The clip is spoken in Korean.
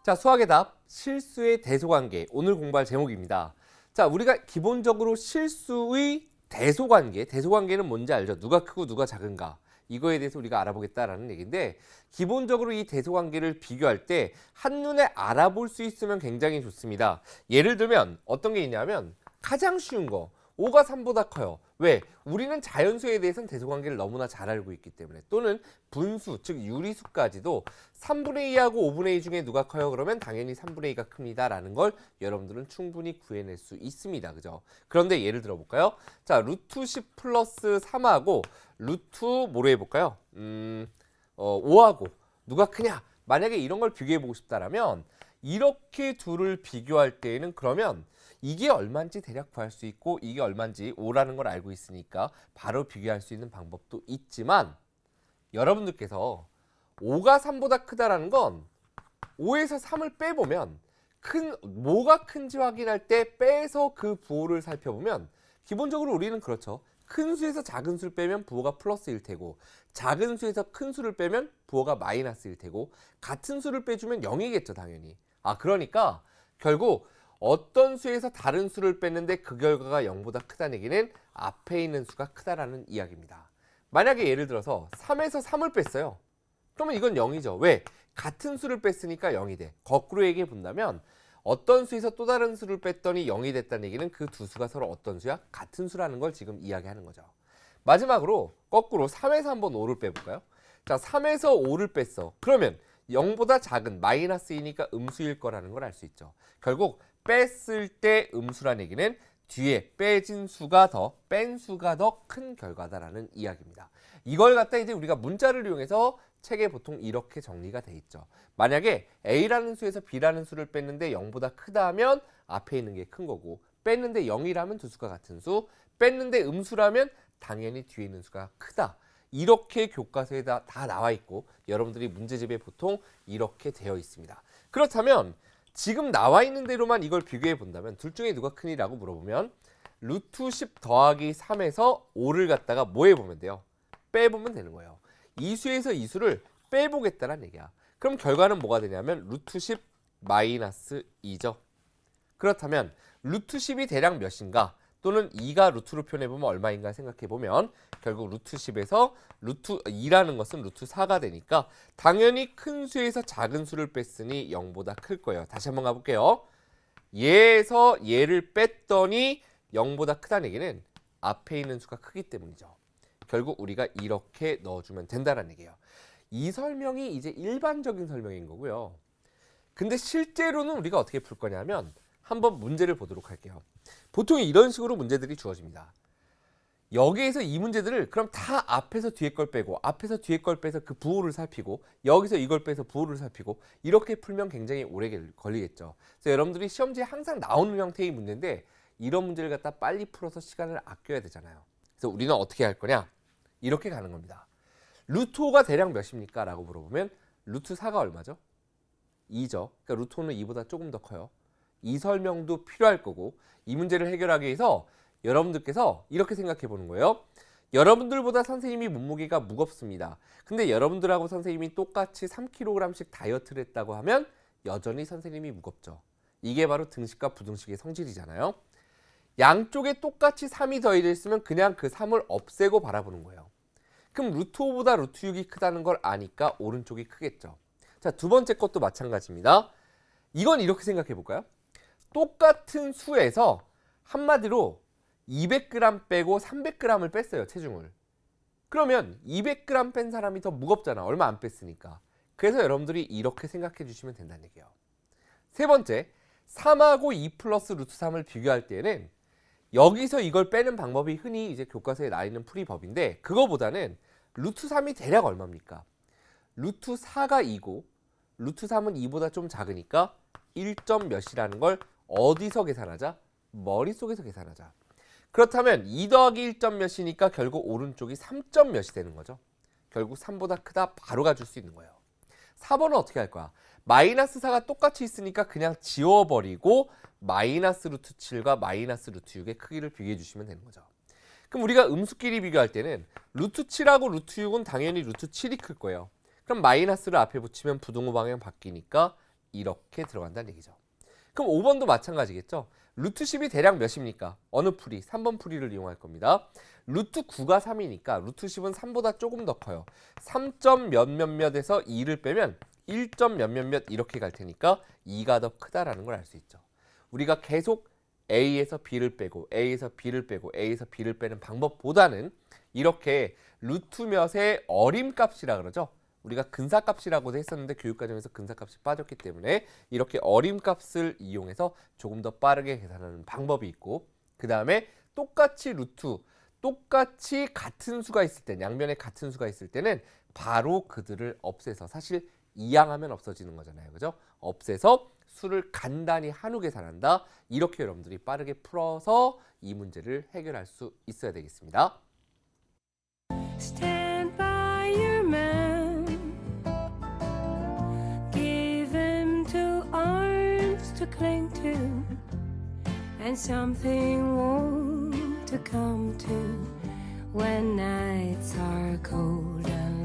자, 수학의 답, 실수의 대소관계. 오늘 공부할 제목입니다. 자, 우리가 기본적으로 실수의 대소관계는 뭔지 알죠? 누가 크고 누가 작은가. 이거에 대해서 우리가 알아보겠다라는 얘기인데, 기본적으로 이 대소관계를 비교할 때 한눈에 알아볼 수 있으면 굉장히 좋습니다. 예를 들면 어떤 게 있냐면 가장 쉬운 거, 5가 3보다 커요. 왜? 우리는 자연수에 대해서는 대소관계를 너무나 잘 알고 있기 때문에, 또는 분수, 즉 유리수까지도 3분의 2하고 5분의 2 중에 누가 커요? 그러면 당연히 3분의 2가 큽니다 라는 걸 여러분들은 충분히 구해낼 수 있습니다. 그죠? 그런데 예를 들어 볼까요? 자, 루트 10 플러스 3하고 루트 뭐로 해볼까요? 5하고 누가 크냐? 만약에 이런 걸 비교해 보고 싶다라면 이렇게 둘을 비교할 때에는 그러면 이게 얼마인지 대략 구할 수 있고 이게 얼마인지 5라는 걸 알고 있으니까 바로 비교할 수 있는 방법도 있지만, 여러분들께서 5가 3보다 크다라는 건 5에서 3을 빼보면 뭐가 큰지 확인할 때 빼서 그 부호를 살펴보면 기본적으로 우리는 그렇죠. 큰 수에서 작은 수를 빼면 부호가 플러스일 테고, 작은 수에서 큰 수를 빼면 부호가 마이너스일 테고, 같은 수를 빼주면 0이겠죠 당연히. 그러니까 결국 어떤 수에서 다른 수를 뺐는데 그 결과가 0보다 크다는 얘기는 앞에 있는 수가 크다라는 이야기입니다. 만약에 예를 들어서 3에서 3을 뺐어요. 그러면 이건 0이죠. 왜? 같은 수를 뺐으니까 0이 돼. 거꾸로 얘기해 본다면 어떤 수에서 또 다른 수를 뺐더니 0이 됐다는 얘기는 그 두 수가 서로 어떤 수야? 같은 수라는 걸 지금 이야기하는 거죠. 마지막으로 거꾸로 3에서 한번 5를 빼볼까요? 자, 3에서 5를 뺐어. 그러면 0보다 작은 마이너스이니까 음수일 거라는 걸 알 수 있죠. 결국 뺐을 때 음수란 얘기는 뒤에 빼진 수가 뺀 수가 더 큰 결과다라는 이야기입니다. 이걸 갖다 이제 우리가 문자를 이용해서 책에 보통 이렇게 정리가 돼 있죠. 만약에 A라는 수에서 B라는 수를 뺐는데 0보다 크다 하면 앞에 있는 게 큰 거고, 뺐는데 0이라면 두 수가 같은 수, 뺐는데 음수라면 당연히 뒤에 있는 수가 크다. 이렇게 교과서에 다 나와 있고 여러분들이 문제집에 보통 이렇게 되어 있습니다. 그렇다면 지금 나와 있는 대로만 이걸 비교해 본다면 둘 중에 누가 크니라고 물어보면 루트 10 더하기 3에서 5를 갖다가 뭐 해보면 돼요? 빼보면 되는 거예요. 이 수에서 이 수를 빼보겠다는 얘기야. 그럼 결과는 뭐가 되냐면 루트 10 마이너스 2죠. 그렇다면 루트 10이 대략 몇인가? 또는 2가 루트로 표현해보면 얼마인가 생각해보면 결국 루트 10에서 루트 2라는 것은 루트 4가 되니까 당연히 큰 수에서 작은 수를 뺐으니 0보다 클 거예요. 다시 한번 가볼게요. 얘에서 얘를 뺐더니 0보다 크다는 얘기는 앞에 있는 수가 크기 때문이죠. 결국 우리가 이렇게 넣어주면 된다는 얘기예요. 이 설명이 이제 일반적인 설명인 거고요. 근데 실제로는 우리가 어떻게 풀 거냐면 한번 문제를 보도록 할게요. 보통 이런 식으로 문제들이 주어집니다. 여기에서 이 문제들을 그럼 다 앞에서 뒤에 걸 빼고 앞에서 뒤에 걸 빼서 그 부호를 살피고 여기서 이걸 빼서 부호를 살피고 이렇게 풀면 굉장히 오래 걸리겠죠. 그래서 여러분들이 시험지에 항상 나오는 형태의 문제인데 이런 문제를 갖다 빨리 풀어서 시간을 아껴야 되잖아요. 그래서 우리는 어떻게 할 거냐? 이렇게 가는 겁니다. 루트 5가 대략 몇입니까? 라고 물어보면 루트 4가 얼마죠? 2죠. 그러니까 루트 5는 2보다 조금 더 커요. 이 설명도 필요할 거고, 이 문제를 해결하기 위해서 여러분들께서 이렇게 생각해 보는 거예요. 여러분들보다 선생님이 몸무게가 무겁습니다. 근데 여러분들하고 선생님이 똑같이 3kg씩 다이어트를 했다고 하면 여전히 선생님이 무겁죠. 이게 바로 등식과 부등식의 성질이잖아요. 양쪽에 똑같이 3이 더해져 있으면 그냥 그 3을 없애고 바라보는 거예요. 그럼 루트 5보다 루트 6이 크다는 걸 아니까 오른쪽이 크겠죠. 자, 두 번째 것도 마찬가지입니다. 이건 이렇게 생각해 볼까요? 똑같은 수에서 한마디로 200g 빼고 300g을 뺐어요, 체중을. 그러면 200g 뺀 사람이 더 무겁잖아. 얼마 안 뺐으니까. 그래서 여러분들이 이렇게 생각해 주시면 된다는 얘기예요. 세 번째, 3하고 2 플러스 루트 3을 비교할 때에는 여기서 이걸 빼는 방법이 흔히 이제 교과서에 나 있는 풀이법인데, 그거보다는 루트 3이 대략 얼마입니까? 루트 4가 2고 루트 3은 2보다 좀 작으니까 1점 몇이라는 걸 어디서 계산하자? 머릿속에서 계산하자. 그렇다면 2 더하기 1점 몇이니까 결국 오른쪽이 3점 몇이 되는 거죠. 결국 3보다 크다 바로 가줄 수 있는 거예요. 4번은 어떻게 할 거야? 마이너스 4가 똑같이 있으니까 그냥 지워버리고 마이너스 루트 7과 마이너스 루트 6의 크기를 비교해 주시면 되는 거죠. 그럼 우리가 음수끼리 비교할 때는 루트 7하고 루트 6은 당연히 루트 7이 클 거예요. 그럼 마이너스를 앞에 붙이면 부등호 방향 바뀌니까 이렇게 들어간다는 얘기죠. 그럼 5번도 마찬가지겠죠. 루트 10이 대략 몇입니까? 어느 풀이? 3번 풀이를 이용할 겁니다. 루트 9가 3이니까 루트 10은 3보다 조금 더 커요. 3점 몇몇몇에서 2를 빼면 1점 몇몇몇 이렇게 갈 테니까 2가 더 크다라는 걸 알 수 있죠. 우리가 계속 A에서 B를 빼고 A에서 B를 빼고 A에서 B를 빼는 방법보다는 이렇게 루트 몇의 어림값이라 그러죠. 우리가 근사값이라고도 했었는데 교육과정에서 근사값이 빠졌기 때문에 이렇게 어림값을 이용해서 조금 더 빠르게 계산하는 방법이 있고, 그 다음에 똑같이 똑같이 같은 수가 있을 때, 양변에 같은 수가 있을 때는 바로 그들을 없애서, 사실 이항하면 없어지는 거잖아요. 그죠? 없애서 수를 간단히 한우 계산한다. 이렇게 여러분들이 빠르게 풀어서 이 문제를 해결할 수 있어야 되겠습니다. Stand by your man. Give him two arms to cling to, and something warm to come to when nights are cold and